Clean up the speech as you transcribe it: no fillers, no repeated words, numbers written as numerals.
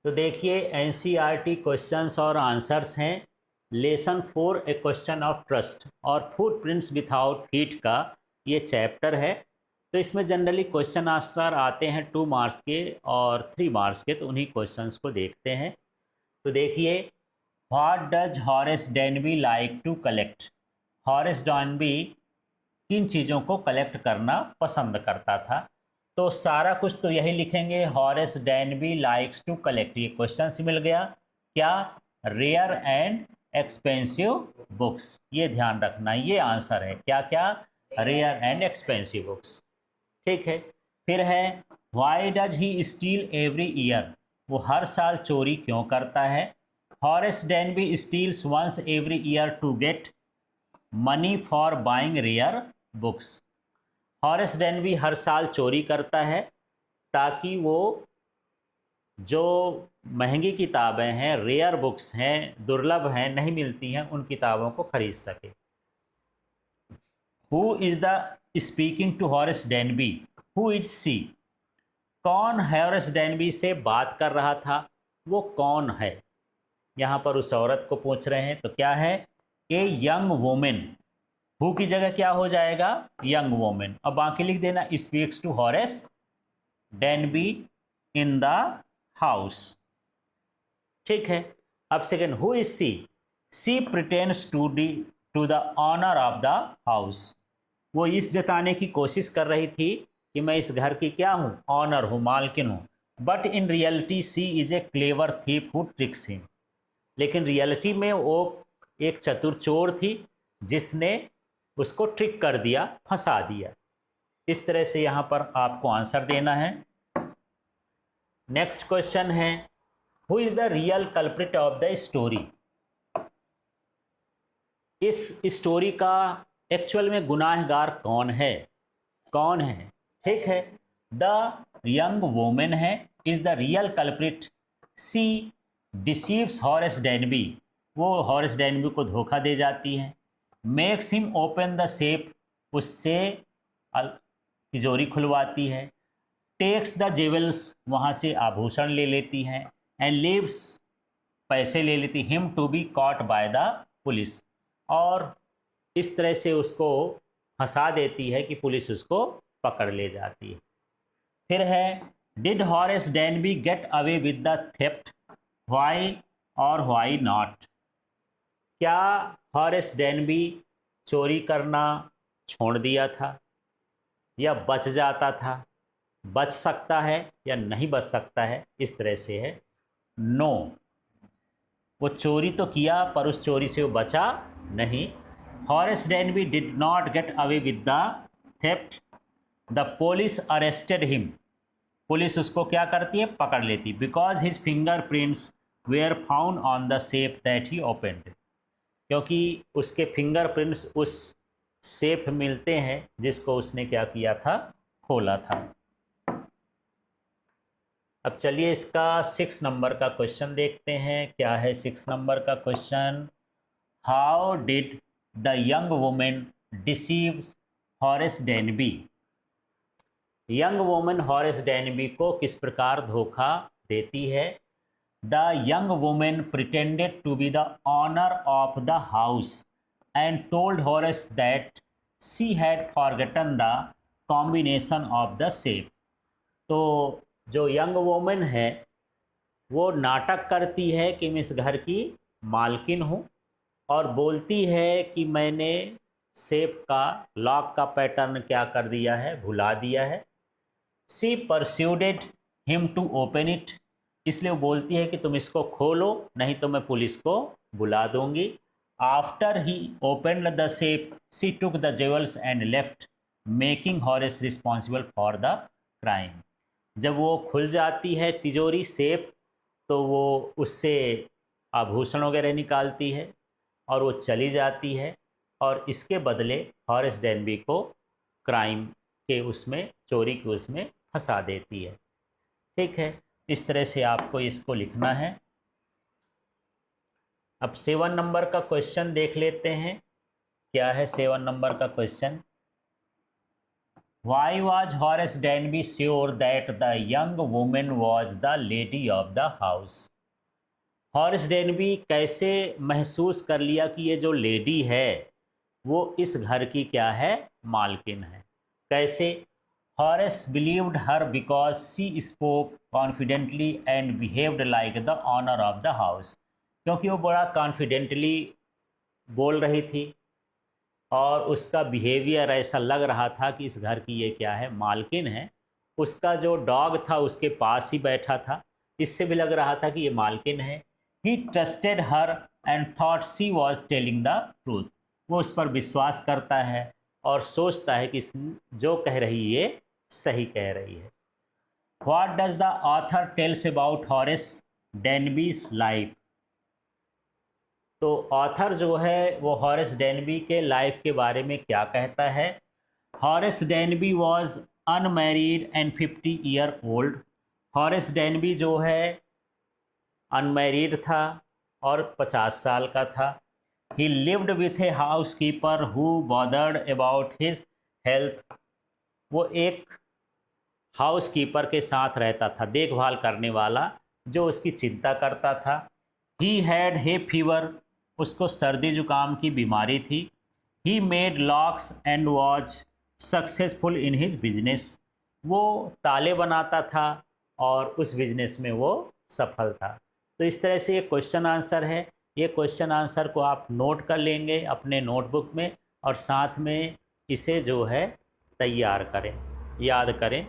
तो देखिए NCERT questions और आंसर्स हैं। Lesson 4 A question of trust और फुटप्रिंट्स विदाउट फीट का ये चैप्टर है। तो इसमें जनरली क्वेश्चन आंसर आते हैं 2 मार्क्स के और 3 मार्क्स के, तो उन्हीं क्वेश्चंस को देखते हैं। तो देखिए, what does Horace Denby like to collect. Horace Denby किन चीज़ों को कलेक्ट करना पसंद करता था। तो सारा कुछ तो यही लिखेंगे, Horace Denby likes to collect, ये क्वेश्चन से मिल गया। क्या? रेयर एंड एक्सपेंसिव बुक्स, ये ध्यान रखना, ये आंसर है। क्या क्या? Rare and expensive books. ठीक है। फिर है, why does he steal every year, वो हर साल चोरी क्यों करता है। Horace Denby steals once every year to get money for buying rare books. Horace Denby हर साल चोरी करता है ताकि वो जो महंगी किताबें हैं, रेयर बुक्स हैं, दुर्लभ हैं, नहीं मिलती हैं, उन किताबों को खरीद सके। Who is the speaking to Horace Denby, who is she, कौन हॉरेस डेनबी से बात कर रहा था, वो कौन है। यहाँ पर उस औरत को पूछ रहे हैं, तो क्या है? A young women. हु की जगह क्या हो जाएगा? Young women. अब बाकी लिख देना, speaks to Horace Denby in the house. ठीक है। अब second, who is she, she pretends to the owner of the house, वो इस जताने की कोशिश कर रही थी कि मैं इस घर की क्या हूँ? ऑनर हूँ, मालकिन हूँ। But in reality she is a clever thief who tricks him, लेकिन रियलिटी में वो एक चतुर चोर थी जिसने उसको ट्रिक कर दिया, फंसा दिया। इस तरह से यहाँ पर आपको आंसर देना है। नेक्स्ट क्वेश्चन है, who is the real culprit of the story. इस स्टोरी का एक्चुअल में गुनाहगार कौन है? कौन है? ठीक है, द यंग वुमेन है, is the real culprit. She deceives Horace Denby, वो हॉरेस डेनबी को धोखा दे जाती है। Makes him open the safe, उससे तिजोरी खुलवाती है। टेक्स द जेवल्स, वहाँ से आभूषण ले लेती हैं। एंड लीव्स, पैसे ले लेती, him to be caught by the police, और इस तरह से उसको फंसा देती है कि पुलिस उसको पकड़ ले जाती है। फिर है, did Horace Denby gate away with the theft, why और व्हाई नॉट। क्या हॉरेस डेनबी चोरी करना छोड़ दिया था या बच जाता था? बच सकता है या नहीं बच सकता है, इस तरह से है। नो, वो चोरी तो किया पर उस चोरी से वो बचा नहीं। Horace Denby did not get away with the theft, the police arrested him, police उसको क्या करती है? पकड़ लेती। Because his fingerprints were found on the safe that he opened, क्योंकि उसके फिंगर प्रिंट्स उस सेफ मिलते हैं जिसको उसने क्या किया था? खोला था। अब चलिए इसका 6 नंबर का क्वेश्चन देखते हैं। क्या है 6 नंबर का question? How did the young women deceive Horace Denby. Young women Horace Denby को किस प्रकार धोखा देती है? The young women pretended to be the owner of the house and told Horace that she had forgotten the combination of the safe. तो जो young women है वो नाटक करती है कि मैं इस घर की मालकिन हूँ, और बोलती है कि मैंने सेफ का लॉक का पैटर्न क्या कर दिया है? भुला दिया है। सी परस्यूडेड हिम टू ओपन इट, इसलिए वो बोलती है कि तुम इसको खोलो नहीं तो मैं पुलिस को बुला दूंगी। After he open the safe she took the jewels and left, making Horace responsible for the crime. जब वो खुल जाती है तिजोरी, सेफ, तो वो उससे आभूषण वगैरह निकालती है और वो चली जाती है, और इसके बदले हॉरेस डेनबी को क्राइम के उसमें, चोरी के उसमें फंसा देती है। ठीक है, इस तरह से आपको इसको लिखना है। अब 7 नंबर का क्वेश्चन देख लेते हैं। क्या है 7 नंबर का question? Why was Horace Denby sure that the young women was the lady of the house? Horace Denby कैसे महसूस कर लिया कि ये जो लेडी है वो इस घर की क्या है, मालकिन है? कैसे? Horace believed her because she spoke confidently and behaved like the owner of the house. क्योंकि वो बड़ा कॉन्फिडेंटली बोल रही थी और उसका बिहेवियर ऐसा लग रहा था कि इस घर की ये क्या है, मालकिन है। उसका जो डॉग था उसके पास ही बैठा था, इससे भी लग रहा था कि ये मालकिन है। He trusted her and thought she was telling the truth. वो उस पर विश्वास करता है और सोचता है कि जो कह रही ये सही कह रही है। What does the author tells about Horace Denby's life? तो ऑथर जो है वो हॉरेस डेनबी के लाइफ के बारे में क्या कहता है? Horace Denby was unmarried and 50 year old. Horace Denby जो है अनमैरिड था और 50 साल का था। ही lived with a house keeper who bothered about his health. वो एक हाउस कीपर के साथ रहता था, देखभाल करने वाला, जो उसकी चिंता करता था। ही हैड हे फीवर, उसको सर्दी जुकाम की बीमारी थी। He made locks and was successful in his business. वो ताले बनाता था और उस बिजनेस में वो सफल था। तो इस तरह से ये क्वेश्चन आंसर है। ये क्वेश्चन आंसर को आप नोट कर लेंगे अपने नोटबुक में और साथ में इसे जो है तैयार करें, याद करें।